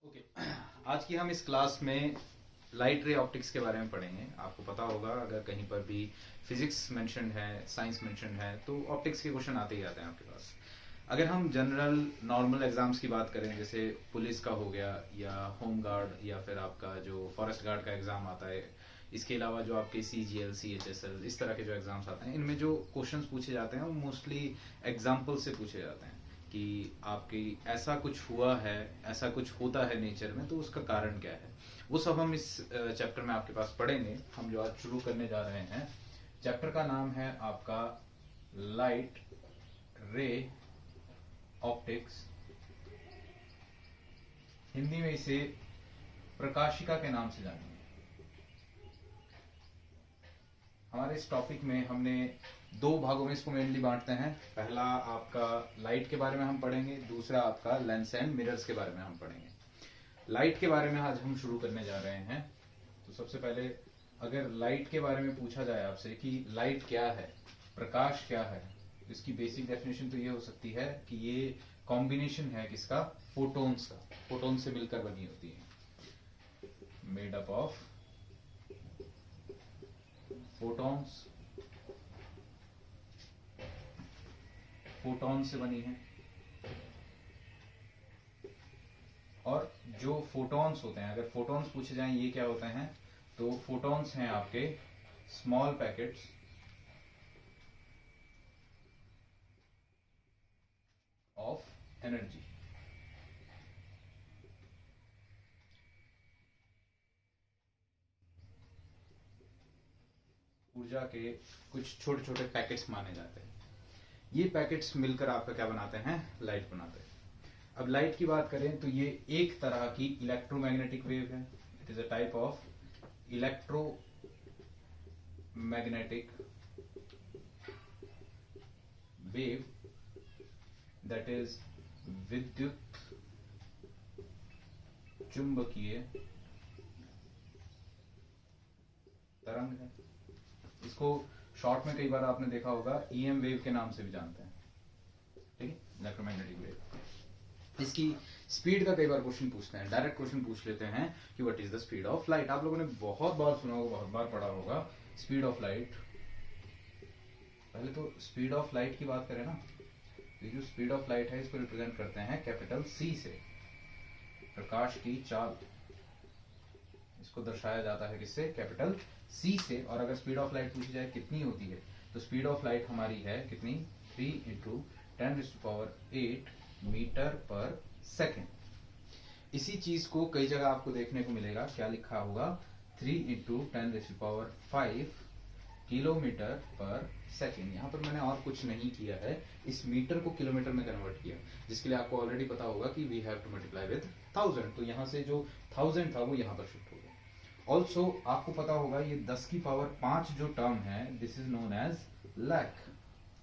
Okay आज की हम इस क्लास में लाइट रे ऑप्टिक्स के बारे में पढ़ेंगे। आपको पता होगा अगर कहीं पर भी फिजिक्स मेंशन है, साइंस मेंशन है, तो ऑप्टिक्स के क्वेश्चन आते ही आते हैं आपके पास। अगर हम जनरल नॉर्मल एग्जाम्स की बात करें, जैसे पुलिस का हो गया या होम गार्ड या फिर आपका जो फॉरेस्ट गार्ड का एग्जाम आता है, इसके अलावा जो आपके CGL CHSL इस तरह के जो एग्जाम्स आते हैं, इनमें जो क्वेश्चंस पूछे जाते हैं वो मोस्टली एग्जाम्पल से पूछे जाते हैं कि आपकी ऐसा कुछ हुआ है, ऐसा कुछ होता है नेचर में, तो उसका कारण क्या है। वो सब हम इस चैप्टर में आपके पास पढ़ेंगे। हम जो आज शुरू करने जा रहे हैं, चैप्टर का नाम है आपका लाइट रे ऑप्टिक्स। हिंदी में इसे प्रकाशिका के नाम से जानेंगे। हमारे इस टॉपिक में हमने दो भागों में इसको मेनली बांटते हैं। पहला आपका लाइट के बारे में हम पढ़ेंगे, दूसरा आपका लेंस एंड मिरर्स के बारे में हम पढ़ेंगे। लाइट के बारे में आज हम शुरू करने जा रहे हैं। तो सबसे पहले अगर लाइट के बारे में पूछा जाए आपसे कि लाइट क्या है, प्रकाश क्या है, तो इसकी बेसिक डेफिनेशन तो ये हो सकती है कि ये कॉम्बिनेशन है किसका, फोटोन्स का। फोटोन से मिलकर बनी होती है, made up of photons, photon से बनी है। और जो फोटॉन्स होते हैं, अगर फोटॉन्स पूछे जाएं ये क्या होते हैं, तो फोटॉन्स हैं आपके स्मॉल पैकेट्स ऑफ एनर्जी। ऊर्जा के कुछ छोटे छोटे पैकेट्स माने जाते हैं। ये पैकेट्स मिलकर आपका क्या बनाते हैं, लाइट बनाते हैं। अब लाइट की बात करें तो ये एक तरह की इलेक्ट्रोमैग्नेटिक वेव है। It is a type of electromagnetic wave that is विद्युत चुंबकीय तरंग है। इसको शॉर्ट में कई बार आपने देखा होगा EM वेव के नाम से भी जानते हैं, ठीक है, इलेक्ट्रोमैग्नेटिक वेव। इसकी स्पीड का कई बार क्वेश्चन पूछते हैं, डायरेक्ट क्वेश्चन पूछ लेते हैं कि what is the speed of light. आप लोगों ने बहुत बार सुना होगा, बहुत बार पढ़ा होगा स्पीड ऑफ लाइट। पहले तो स्पीड ऑफ लाइट की बात करें ना, तो जो स्पीड ऑफ लाइट है इसको रिप्रेजेंट करते हैं कैपिटल C से। प्रकाश की चाल, इसको दर्शाया जाता है किससे, कैपिटल C से। और अगर स्पीड ऑफ लाइट पूछी जाए कितनी होती है, तो स्पीड ऑफ लाइट हमारी है कितनी, 3 × 10⁸ मीटर पर सेकेंड। इसी चीज को कई जगह आपको देखने को मिलेगा, क्या लिखा होगा, 3 × 10⁵ किलोमीटर पर सेकेंड। यहां पर मैंने और कुछ नहीं किया है, इस मीटर को किलोमीटर में कन्वर्ट किया, जिसके लिए आपको ऑलरेडी पता होगा कि we have to multiply with 1000। तो यहां से जो 1000 था वो यहां पर शिफ्ट हो गया। ऑल्सो आपको पता होगा ये 10⁵ जो टर्म है, this is known as lakh.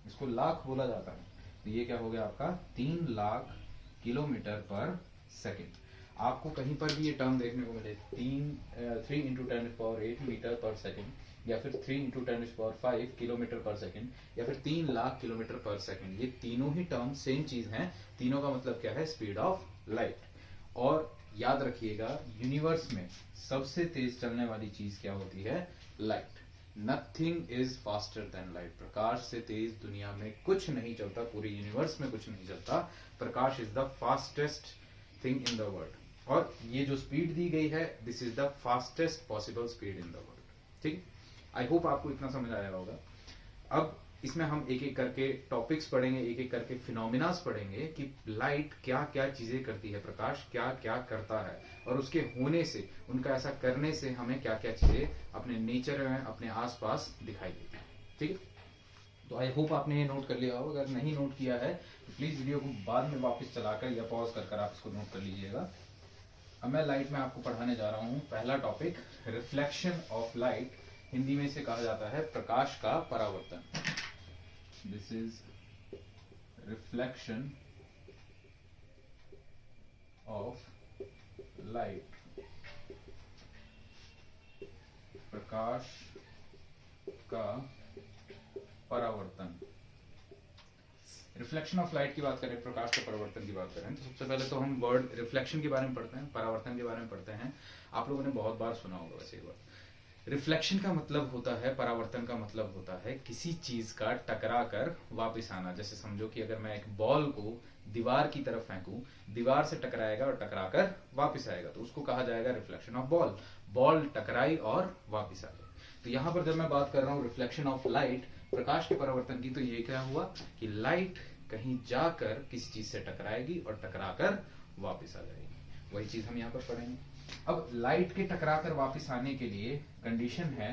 इसको लाख बोला जाता है। तो ये क्या हो गया आपका, 3 लाख किलोमीटर पर सेकेंड। आपको कहीं पर भी ये टर्म देखने को मिले, 3 × 10⁸ मीटर पर सेकेंड, या फिर 3 × 10⁵ किलोमीटर पर सेकेंड, या फिर 3 लाख किलोमीटर पर सेकेंड, ये तीनों ही टर्म सेम चीज हैं। तीनों का मतलब क्या है, स्पीड ऑफ लाइट। और याद रखिएगा, यूनिवर्स में सबसे तेज चलने वाली चीज क्या होती है, light. Nothing is faster than light. प्रकाश से तेज दुनिया में कुछ नहीं चलता, पूरे यूनिवर्स में कुछ नहीं चलता। प्रकाश is the fastest thing in the world. और ये जो स्पीड दी गई है, this is the fastest possible speed in the world. ठीक, आई होप आपको इतना समझ आया होगा। अब इसमें हम एक एक करके टॉपिक्स पढ़ेंगे, एक एक करके फिनोमिनास पढ़ेंगे कि लाइट क्या क्या चीजें करती है, प्रकाश क्या क्या करता है, और उसके होने से, उनका ऐसा करने से हमें क्या क्या चीजें अपने नेचर में, अपने आसपास दिखाई देती है। ठीक है, तो आई होप आपने ये नोट कर लिया होगा। अगर नहीं नोट किया है तो प्लीज वीडियो को बाद में वापस चलाकर या पॉज कर आप इसको नोट कर लीजिएगा। अब मैं लाइट में आपको पढ़ाने जा रहा हूं पहला topic, reflection of light. Hindi में इसे कहा जाता है प्रकाश का परावर्तन। This is reflection of light, प्रकाश का परावर्तन। रिफ्लेक्शन ऑफ लाइट की बात करें, प्रकाश के परावर्तन की बात करें, तो सबसे पहले तो हम वर्ड रिफ्लेक्शन के बारे में पढ़ते हैं, परावर्तन के बारे में पढ़ते हैं। आप लोगों ने बहुत बार सुना होगा वैसे ये बात। रिफ्लेक्शन का मतलब होता है, परावर्तन का मतलब होता है किसी चीज का टकरा कर वापस आना। जैसे समझो कि अगर मैं एक बॉल को दीवार की तरफ फेंकूं, दीवार से टकराएगा और टकराकर वापस आएगा, तो उसको कहा जाएगा रिफ्लेक्शन ऑफ बॉल। बॉल टकराई और वापस आ गई। तो यहां पर जब मैं बात कर रहा हूं रिफ्लेक्शन ऑफ लाइट, प्रकाश के परावर्तन की, तो ये क्या हुआ कि लाइट कहीं जाकर किसी चीज से टकराएगी और टकराकर वापस आ जाएगी। वही चीज हम यहाँ पर पढ़ेंगे। अब लाइट के टकराकर वापस आने के लिए कंडीशन है,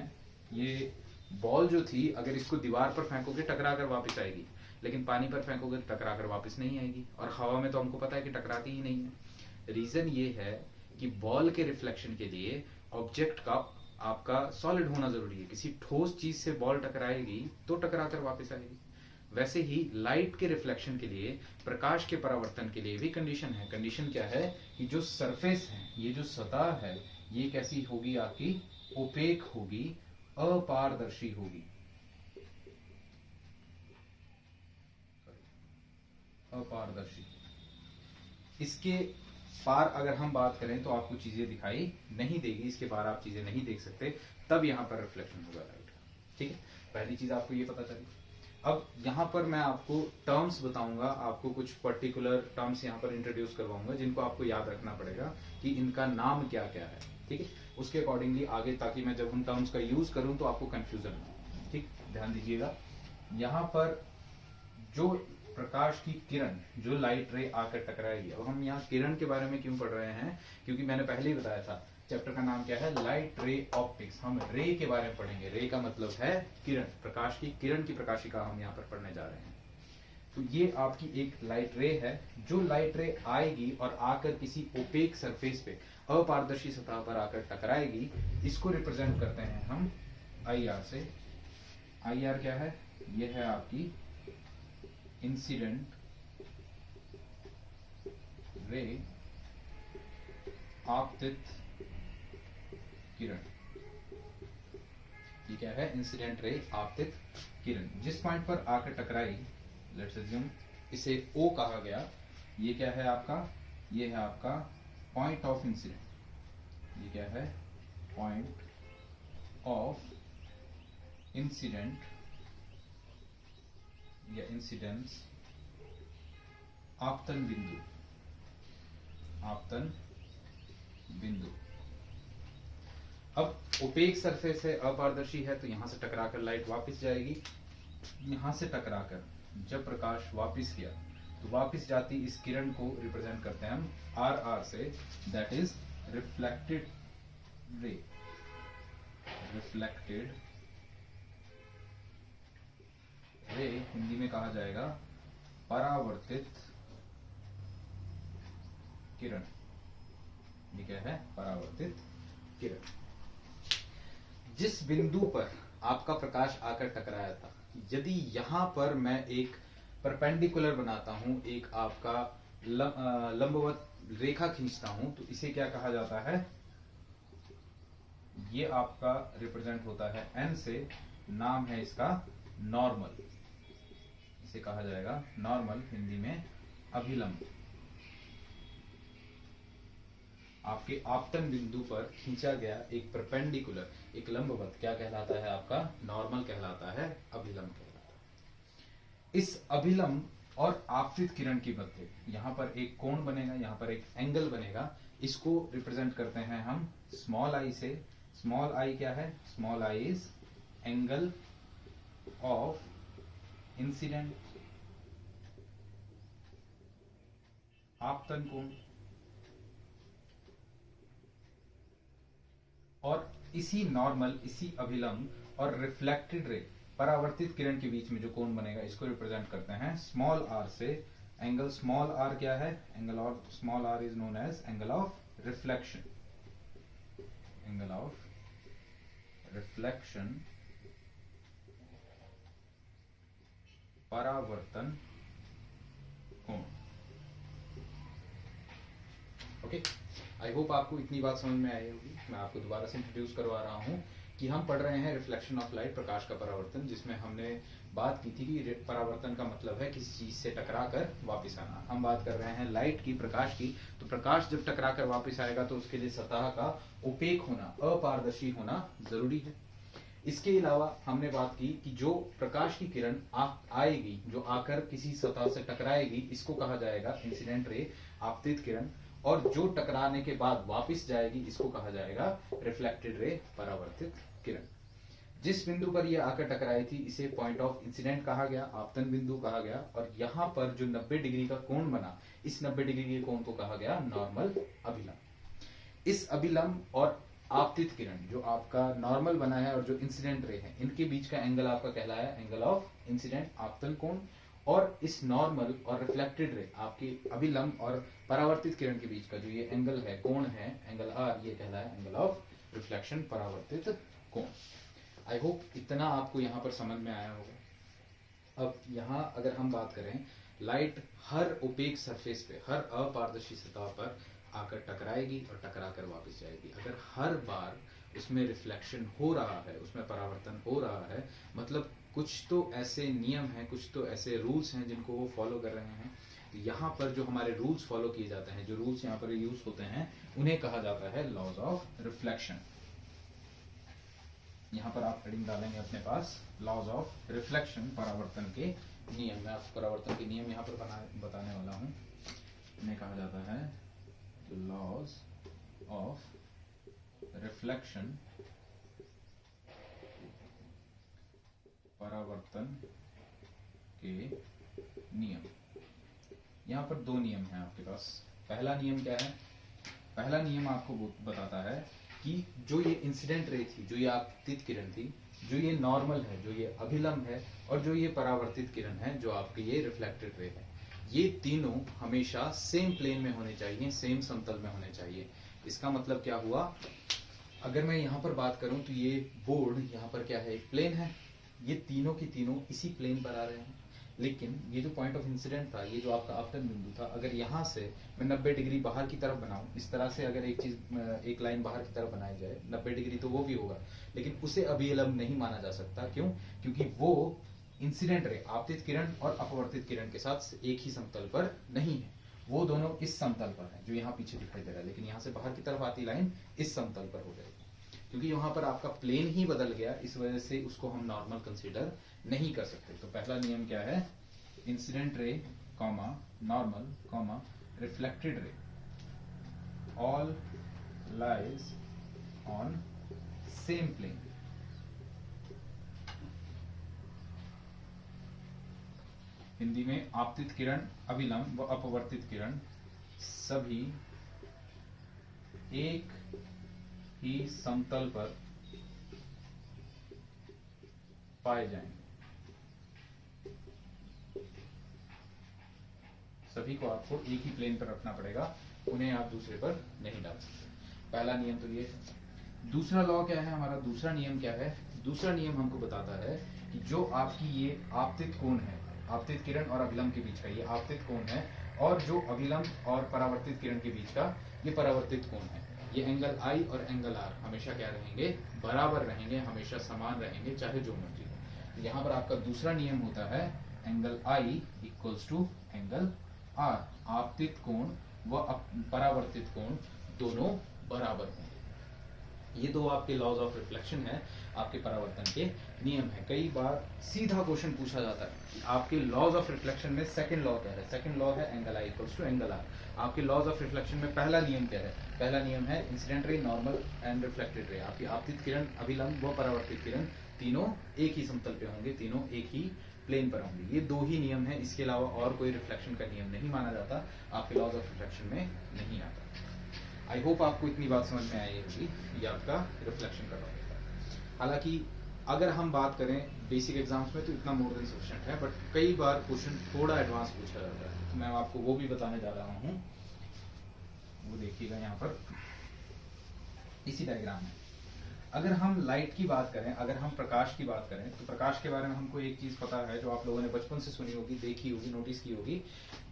ये बॉल जो थी अगर इसको दीवार पर फेंकोगे टकराकर वापस आएगी, लेकिन पानी पर फेंकोगे तो टकराकर वापस नहीं आएगी, और हवा में तो हमको पता है कि टकराती ही नहीं है। रीजन ये है कि बॉल के रिफ्लेक्शन के लिए ऑब्जेक्ट का आपका सॉलिड होना जरूरी है। किसी ठोस चीज से बॉल टकराएगी तो टकराकर वापस आएगी। वैसे ही लाइट के रिफ्लेक्शन के लिए, प्रकाश के परावर्तन के लिए भी कंडीशन है। कंडीशन क्या है कि जो सरफेस है, ये जो सतह है, ये कैसी होगी आपकी, ओपेक होगी, अपारदर्शी होगी। अपारदर्शी। इसके पार अगर हम बात करें तो आपको चीजें दिखाई नहीं देगी, इसके पार आप चीजें नहीं देख सकते, तब यहां पर रिफ्लेक्शन होगा लाइट का। ठीक है, पहली चीज आपको ये पता चली। अब यहां पर मैं आपको टर्म्स बताऊंगा, आपको कुछ पर्टिकुलर टर्म्स यहां पर इंट्रोड्यूस करवाऊंगा जिनको आपको याद रखना पड़ेगा कि इनका नाम क्या क्या है। ठीक है, उसके अकॉर्डिंगली आगे, ताकि मैं जब उन टर्म्स का यूज करूं तो आपको कंफ्यूजन हो। ठीक, ध्यान दीजिएगा। यहां पर जो प्रकाश की किरण, जो लाइट रे आकर टकराएगी, अब हम यहाँ किरण के बारे में क्यों पढ़ रहे हैं, क्योंकि मैंने पहले ही बताया था चैप्टर का नाम क्या है, लाइट रे ऑप्टिक्स। हम रे के बारे में पढ़ेंगे। रे का मतलब है किरण, प्रकाश की किरण की प्रकाशिका हम यहाँ पर पढ़ने जा रहे हैं। तो ये आपकी एक लाइट रे है। जो लाइट रे आएगी और आकर किसी ओपेक सरफेस पे, अपारदर्शी सतह पर आकर टकराएगी, इसको रिप्रेजेंट करते हैं हम आई आर से। आई आर क्या है, ये है आपकी इंसिडेंट रे, आपतित किरण। ये क्या है, इंसिडेंट रे, आपतित किरण। जिस पॉइंट पर आकर टकराई, लेट्स अज्यूम इसे O कहा गया। ये क्या है आपका, ये है आपका पॉइंट ऑफ इंसिडेंट। ये क्या है, पॉइंट ऑफ इंसिडेंट या इंसिडेंस, आपतन बिंदु, आपतन बिंदु। अब ओपेक सरफेस है, अपारदर्शी है, तो यहां से टकराकर लाइट वापस जाएगी। यहां से टकराकर जब प्रकाश वापस गया, तो वापस जाती इस किरण को रिप्रेजेंट करते हैं हम आर आर से, that is reflected ray. Reflected ray Hindi में कहा जाएगा परावर्तित किरण। ये क्या है, परावर्तित किरण। जिस बिंदु पर आपका प्रकाश आकर टकराया था, यदि यहां पर मैं एक परपेंडिकुलर बनाता हूं, एक आपका लंबवत रेखा खींचता हूं, तो इसे क्या कहा जाता है, ये आपका रिप्रेजेंट होता है एन से, नाम है इसका नॉर्मल। इसे कहा जाएगा नॉर्मल, हिंदी में अभिलंब। आपके आपतन बिंदु पर खींचा गया एक परपेंडिकुलर, एक लंबवत क्या कहलाता है, आपका नॉर्मल कहलाता है, अभिलंब कहलाता है। इस अभिलंब और आपतित किरण के मध्य यहां पर एक कोण बनेगा, यहां पर एक एंगल बनेगा। इसको रिप्रेजेंट करते हैं हम स्मॉल आई से। स्मॉल आई क्या है, small I is angle of incident, आपतन कोण। और इसी नॉर्मल, इसी अभिलंब और रिफ्लेक्टेड रे, परावर्तित किरण के बीच में जो कोण बनेगा, इसको रिप्रेजेंट करते हैं स्मॉल आर से। एंगल स्मॉल आर क्या है, angle of small R is known as angle of reflection. Angle of reflection, परावर्तन कोण। ओके, आई होप आपको इतनी बात समझ में आई होगी। मैं आपको दोबारा से इंट्रोड्यूस करवा रहा हूं कि हम पढ़ रहे हैं रिफ्लेक्शन ऑफ लाइट, प्रकाश का परावर्तन, जिसमें हमने बात की थी कि परावर्तन का मतलब है किसी चीज से टकरा कर वापस आना। हम बात कर रहे हैं लाइट की, प्रकाश की। तो प्रकाश जब टकरा कर वापस आएगा तो उसके लिए सतह का ओपेक होना, अपारदर्शी होना जरूरी है। इसके अलावा हमने बात की कि जो प्रकाश की किरण आएगी, जो आकर किसी सतह से टकराएगी, इसको कहा जाएगा इंसिडेंट रे, आपतित किरण। और जो टकराने के बाद वापस जाएगी, इसको कहा जाएगा रिफ्लेक्टेड रे, परावर्तित किरण। जिस बिंदु पर यह आकर टकराई थी इसे पॉइंट ऑफ इंसिडेंट कहा गया, आपतन बिंदु कहा गया। और यहाँ पर जो 90 डिग्री का कोण बना, इस 90 डिग्री के कोण को कहा गया नॉर्मल अभिलंब। इस अभिलंब और आपतित किरण, जो आपका नॉर्मल बना है और जो इंसिडेंट रे है, इनके बीच का एंगल आपका कहलाया एंगल ऑफ इंसिडेंट, आपतन कोण। और इस नॉर्मल और रिफ्लेक्टेड रे, आपकी अभिलंब और परावर्तित किरण के बीच का जो ये एंगल है, कोण है, एंगल आर, ये कहलाया एंगल ऑफ रिफ्लेक्शन, परावर्तित कोण। आई होप इतना आपको यहाँ पर समझ में आया होगा। अब यहाँ अगर हम बात करें, लाइट हर ओपेक सरफेस पे, हर अपारदर्शी सतह पर आकर टकराएगी और टकरा कर वापस जाएगी। अगर हर बार उसमें रिफ्लेक्शन हो रहा है, उसमें परावर्तन हो रहा है, मतलब कुछ तो ऐसे नियम हैं, कुछ तो ऐसे रूल्स हैं जिनको वो फॉलो कर रहे हैं। तो यहाँ पर जो हमारे रूल्स फॉलो किए जाते हैं, जो रूल्स यहाँ पर यूज होते हैं, उन्हें कहा जाता है लॉज ऑफ रिफ्लेक्शन। यहाँ पर आप हेडिंग डालेंगे अपने पास, लॉज ऑफ रिफ्लेक्शन, परावर्तन के नियम। मैं आपको परावर्तन के नियम यहाँ पर बताने वाला हूँ। इन्हें कहा जाता है लॉज ऑफ रिफ्लेक्शन, परावर्तन के नियम। यहाँ पर दो नियम हैं आपके पास। पहला नियम क्या है? पहला नियम आपको बताता है कि जो ये इंसिडेंट रे थी, जो ये आपतित किरण थी, जो ये नॉर्मल है, जो ये अभिलंब है, और जो ये परावर्तित किरण है, जो आपकी ये रिफ्लेक्टेड रे है, ये तीनों हमेशा सेम प्लेन में होने चाहिए, सेम समतल में होने चाहिए। इसका मतलब क्या हुआ? अगर मैं यहाँ पर बात करूं तो ये बोर्ड यहाँ पर क्या है, एक प्लेन है, ये तीनों की तीनों इसी प्लेन पर आ रहे हैं। लेकिन ये जो पॉइंट ऑफ इंसिडेंट था, ये जो आपका आपतन बिंदु था, अगर यहाँ से मैं 90 डिग्री बाहर की तरफ बनाऊं, इस तरह से अगर एक लाइन बाहर की तरफ बनाई जाए 90 डिग्री, तो वो भी होगा, लेकिन उसे अभिलंब नहीं माना जा सकता। क्यों? क्योंकि वो इंसिडेंट रे, आपतित किरण और अपवर्तित किरण के साथ एक ही समतल पर नहीं है। वो दोनों इस समतल पर है, जो यहाँ पीछे दिखाई दे रहा है, लेकिन यहाँ से बाहर की तरफ आती लाइन इस समतल पर हो जाएगी। क्योंकि यहाँ पर आपका प्लेन ही बदल गया, इस वजह से उसको हम नॉर्मल कंसीडर नहीं कर सकते। तो पहला नियम क्या है? Incident ray, comma, normal, comma, reflected ray, all lies on same plane. Hindi में आपतित किरण, अभिलंब व अपवर्तित किरण सभी एक ही समतल पर पाए जाएंगे। सभी को आपको एक ही प्लेन पर रखना पड़ेगा, उन्हें आप दूसरे पर नहीं डाल सकते। पहला नियम तो ये है। दूसरा लॉ क्या है हमारा? दूसरा नियम क्या है? दूसरा नियम हमको बताता है कि जो आपकी ये आपतित कोण है, आपतित किरण और अभिलंब के बीच का ये आपतित कोण है, और जो अभिलंब और परावर्तित किरण के बीच का ये परावर्तित कोण है, ये एंगल आई और एंगल आर हमेशा क्या रहेंगे? बराबर रहेंगे, हमेशा समान रहेंगे, चाहे जो मर्जी हो। यहाँ पर आपका दूसरा नियम होता है angle I equals to angle R. आपतित कोण व परावर्तित कोण दोनों बराबर होंगे। ये दो आपके लॉज ऑफ रिफ्लेक्शन है, आपके परावर्तन के नियम है। कई बार सीधा क्वेश्चन पूछा जाता है कि आपके लॉज ऑफ रिफ्लेक्शन में सेकंड लॉ क्या है? सेकंड लॉ है angle I equals to angle R. आपके लॉज ऑफ रिफ्लेक्शन में पहला नियम क्या है? पहला नियम है इंसिडेंट रे, नॉर्मल एंड रिफ्लेक्टेड रे। आपकी आपतित किरण, अभिलंब व परावर्तित किरण तीनों एक ही समतल पे होंगे, तीनों एक ही प्लेन पर होंगे। ये दो ही नियम है, इसके अलावा और कोई रिफ्लेक्शन का नियम नहीं माना जाता, आपके लॉज ऑफ रिफ्लेक्शन में नहीं आता। आई होप आपको इतनी बात समझ में आई होगी। ये आपका रिफ्लेक्शन का टॉपिक था। हालांकि अगर हम बात करें बेसिक एग्जाम्स में तो इतना मोर देन सफिशिएंट है, बट कई बार क्वेश्चन थोड़ा एडवांस पूछा जाता है, तो मैं आपको वो भी बताने जा रहा हूँ। वो देखिएगा यहाँ पर इसी डायग्राम में। अगर हम लाइट की बात करें, अगर हम प्रकाश की बात करें, तो प्रकाश के बारे में हमको एक चीज पता है जो आप लोगों ने बचपन से सुनी होगी, देखी होगी, नोटिस की होगी,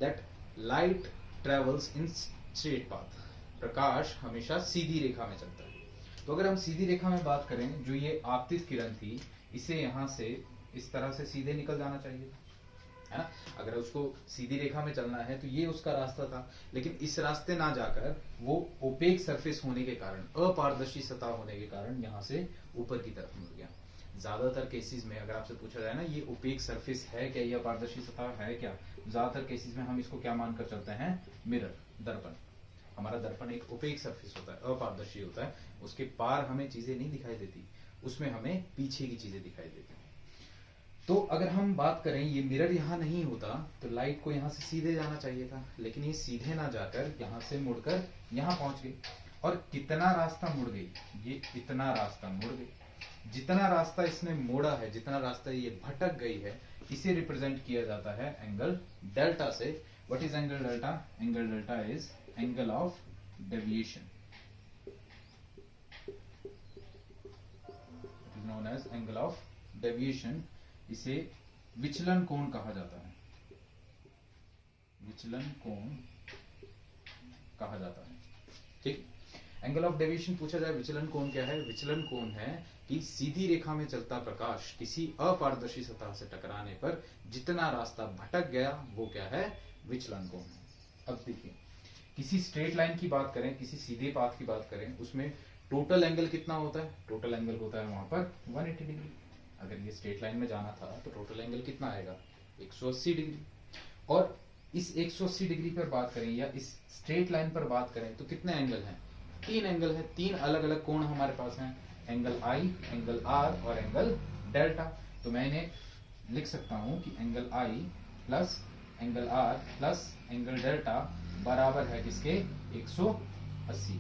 that light travels in straight path. प्रकाश हमेशा सीधी रेखा में चलता है। तो अगर हम सीधी रेखा में बात करें, जो ये आपतित किरण थी, इसे यहाँ से इस तरह से सीधे निकल जाना चाहिए था, है ना। अगर उसको सीधी रेखा में चलना है तो ये उसका रास्ता था, लेकिन इस रास्ते ना जाकर वो ओपेक सरफेस होने के कारण, अपारदर्शी सतह होने के कारण यहाँ से ऊपर की तरफ मुड़ गया। ज्यादातर केसेस में अगर आपसे पूछा जाए ना ये ओपेक सरफेस है क्या, ये अपारदर्शी सतह है क्या, ज्यादातर केसेस में हम इसको क्या मानकर चलते हैं, मिरर, दर्पण। हमारा दर्पण एक ओपेक सरफेस होता है, अपारदर्शी होता है, उसके पार हमें चीजें नहीं दिखाई देती, उसमें हमें पीछे की चीजें दिखाई देती हैं। तो अगर हम बात करें, ये मिरर यहाँ नहीं होता तो लाइट को यहाँ से सीधे जाना चाहिए था, लेकिन ये सीधे ना जाकर यहाँ से मुड़कर यहाँ पहुंच गई। और कितना रास्ता मुड़ गई, ये इतना रास्ता मुड़ गई। जितना रास्ता इसने मोड़ा है, जितना रास्ता ये भटक गई है, इसे रिप्रेजेंट किया जाता है एंगल डेल्टा से। What is angle delta? Angle delta is angle of deviation, known as angle of deviation. इसे विचलन कोण कहा जाता है, विचलन कोण कहा जाता है, ठीक। एंगल ऑफ डेविएशन पूछा जाए, विचलन कोण क्या है? विचलन कोण है कि सीधी रेखा में चलता प्रकाश किसी अपारदर्शी सतह से टकराने पर जितना रास्ता भटक गया वो क्या है? विचलन कोण है। अब देखिए, किसी स्ट्रेट लाइन की बात करें, किसी सीधे पाथ की बात करें, उसमें टोटल एंगल कितना होता है? टोटल एंगल होता है वहां पर 180 डिग्री। अगर ये स्ट्रेट लाइन में जाना था तो टोटल एंगल कितना आएगा? 180 डिग्री। और इस 180 डिग्री पर बात करें या इस स्ट्रेट लाइन पर बात करें तो कितने एंगल हैं? 3 एंगल है, 3 अलग अलग कोण हमारे पास हैं, एंगल आई, एंगल आर और एंगल डेल्टा। तो मैं इन्हें लिख सकता हूं कि angle I plus angle R plus angle delta बराबर है किसके? 180।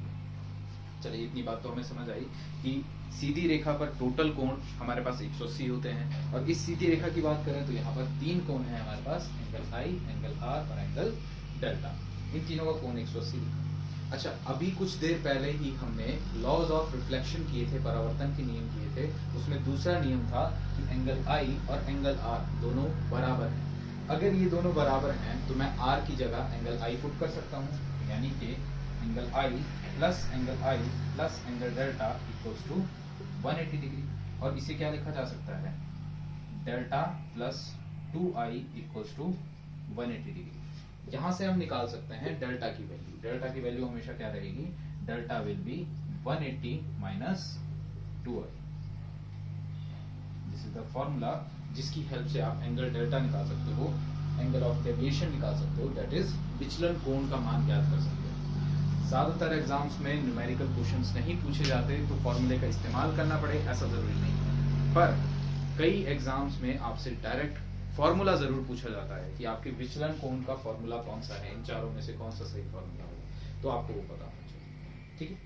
चलिए, इतनी बात तो हमें समझ आई कि सीधी रेखा पर टोटल कोण हमारे पास 180 होते हैं, और इस सीधी रेखा की बात करें तो यहाँ पर 3 कोण हैं हमारे पास, एंगल आई, एंगल आर और एंगल डेल्टा। इन तीनों का कोण 180। अच्छा, अभी कुछ देर पहले ही हमने लॉज ऑफ रिफ्लेक्शन किए थे, परावर्तन के नियम किए थे। उसमें दूसरा नियम था कि एंगल आई और एंगल आर दोनों बराबर हैं। अगर ये दोनों बराबर हैं तो मैं आर की जगह एंगल आई पुट कर सकता हूँ, यानी कि angle I plus angle I plus angle delta equals to 180 degree. और इसे क्या लिखा जा सकता है? Delta plus 2i equals to 180 degree. यहां से हम निकाल सकते हैं डेल्टा की वैल्यू। डेल्टा की वैल्यू हमेशा क्या रहेगी? Delta will B 180 minus 2i। This is the formula जिसकी हेल्प से आप एंगल डेल्टा निकाल सकते हो, एंगल ऑफ डेविएशन निकाल सकते हो, दैट इज विचलन कोण का मान ज्ञात कर सकते हो। ज्यादातर एग्जाम्स में न्यूमेरिकल क्वेश्चंस नहीं पूछे जाते तो फॉर्मूले का इस्तेमाल करना पड़े ऐसा जरूरी नहीं है, पर कई एग्जाम्स में आपसे डायरेक्ट फॉर्मूला जरूर पूछा जाता है कि आपके विचलन कोण का फॉर्मूला कौन सा है, इन चारों में से कौन सा सही फॉर्मूला होगा, तो आपको वो पता होना चाहिए, ठीक है।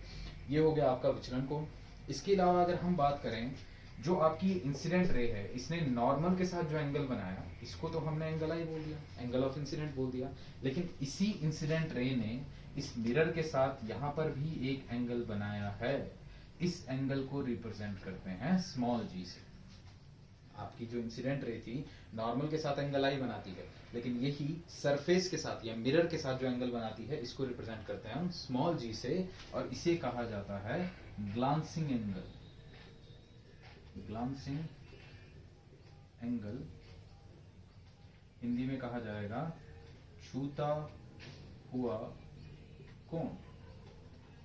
ये हो गया आपका विचलन कोण। इसके अलावा अगर हम बात करें, जो आपकी इंसिडेंट रे है, इसने नॉर्मल के साथ जो एंगल बनाया, इसको तो हमने एंगल आई बोल दिया, एंगल ऑफ इंसिडेंट बोल दिया, लेकिन इसी इंसिडेंट रे ने इस मिरर के साथ यहाँ पर भी एक एंगल बनाया है। इस एंगल को रिप्रेजेंट करते हैं स्मॉल जी से। आपकी जो इंसिडेंट रे थी नॉर्मल के साथ एंगल आई बनाती है, लेकिन यही सरफेस के साथ या मिरर के साथ जो एंगल बनाती है, इसको रिप्रेजेंट करते हैं हम स्मॉल जी से, और इसे कहा जाता है glancing angle. Glancing angle Hindi में कहा जाएगा छूता हुआ कोण।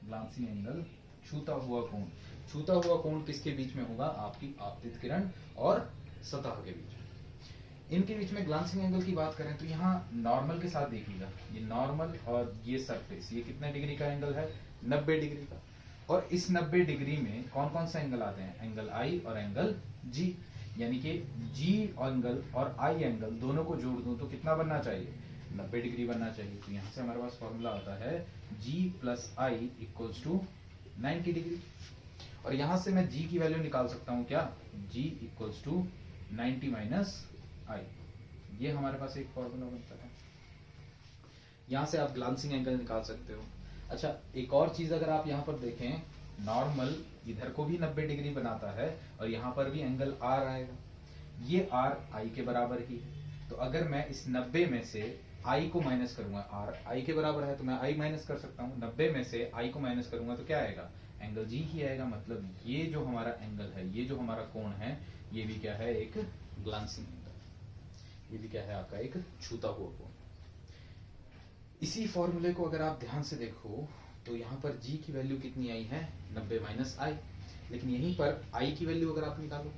ग्लांसिंग एंगल, छूता हुआ कोण। छूता हुआ कोण किसके बीच में होगा? आपकी आपतित किरण और सतह के बीच। इनके बीच में ग्लांसिंग एंगल की बात करें तो यहाँ नॉर्मल के साथ देखिएगा, ये नॉर्मल और ये सरफेस, ये कितने डिग्री का एंगल है? 90 डिग्री का। और इस 90 डिग्री में कौन कौन सा एंगल आते हैं? एंगल आई और एंगल जी, यानी कि जी एंगल और आई एंगल दोनों को जोड़ दूं तो कितना बनना चाहिए? 90 डिग्री बनना चाहिए। तो यहाँ से हमारे पास फॉर्मूला आता है G plus I equals to 90 degree. और यहां से मैं G की वैल्यू निकाल सकता हूं क्या? G इक्वल्स टू 90 माइनस आई। ये हमारे पास एक फॉर्मूला बनता है। यहां से आप ग्लांसिंग एंगल निकाल सकते हो। अच्छा, एक और चीज अगर आप यहाँ पर देखें, नॉर्मल इधर को भी 90 डिग्री बनाता है और यहाँ पर भी एंगल R आएगा। ये R I के बराबर ही है। तो अगर मैं इस 90 में से I को माइनस करूंगा, R I के बराबर है तो मैं I माइनस कर सकता हूँ। 90 में से I को माइनस करूंगा तो क्या आएगा? एंगल जी ही आएगा, मतलब ये जो हमारा एंगल है, ये जो हमारा कोण है, ये भी क्या है, एक ग्लांसिंग एंगल, ये भी क्या है आपका एक छूता हुआ कोण। इसी फॉर्मूले को अगर आप ध्यान से देखो तो यहाँ पर g की वैल्यू कितनी आई है, 90 माइनस आई, लेकिन यहीं पर i की वैल्यू अगर आप निकालो,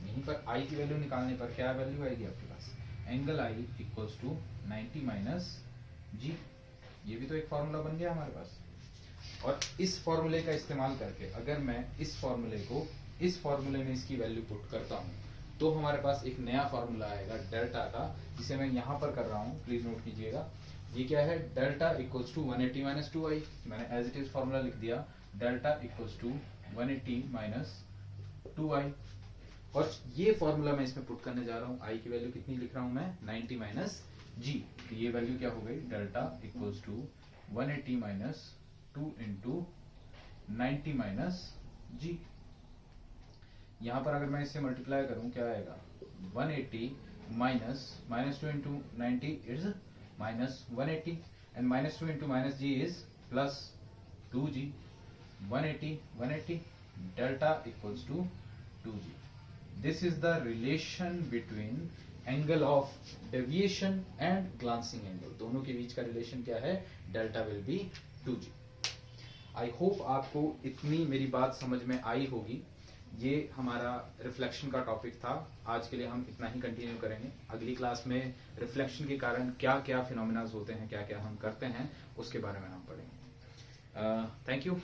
यहीं पर i की वैल्यू निकालने पर क्या वैल्यू आएगी आपके पास, angle i equals to 90 minus G. ये भी तो एक फॉर्मूला बन गया हमारे पास। और इस फॉर्मूले का इस्तेमाल करके अगर मैं इस फॉर्मूले को इस फॉर्मूले में इसकी वैल्यू पुट करता हूँ तो हमारे पास एक नया फॉर्मूला आएगा डेल्टा का, जिसे मैं यहाँ पर कर रहा हूँ, प्लीज नोट कीजिएगा। ये क्या है, delta equals to 180 minus 2i, मैंने एज इट इज फॉर्मूला लिख दिया, delta equals to 180 minus 2i। और ये फॉर्मूला मैं इसमें पुट करने जा रहा हूँ, i की वैल्यू कितनी लिख रहा हूँ मैं, 90 माइनस जी। तो ये वैल्यू क्या हो गई, delta equals to 180 minus 2 into 90 minus G. यहाँ पर अगर मैं इससे मल्टीप्लाई करूं क्या आएगा, 180 minus 2 into 90 is minus 180 and minus 2 into minus G is plus 2g, 180 delta equals to 2g। This is the relation between angle of deviation and glancing angle, दोनों के बीच का रिलेशन क्या है, delta will be 2g। I hope आपको इतनी मेरी बात समझ में आई होगी। ये हमारा रिफ्लेक्शन का टॉपिक था, आज के लिए हम इतना ही कंटिन्यू करेंगे। अगली क्लास में रिफ्लेक्शन के कारण क्या क्या फिनोमिनाज होते हैं, क्या क्या हम करते हैं, उसके बारे में हम पढ़ेंगे। Thank you.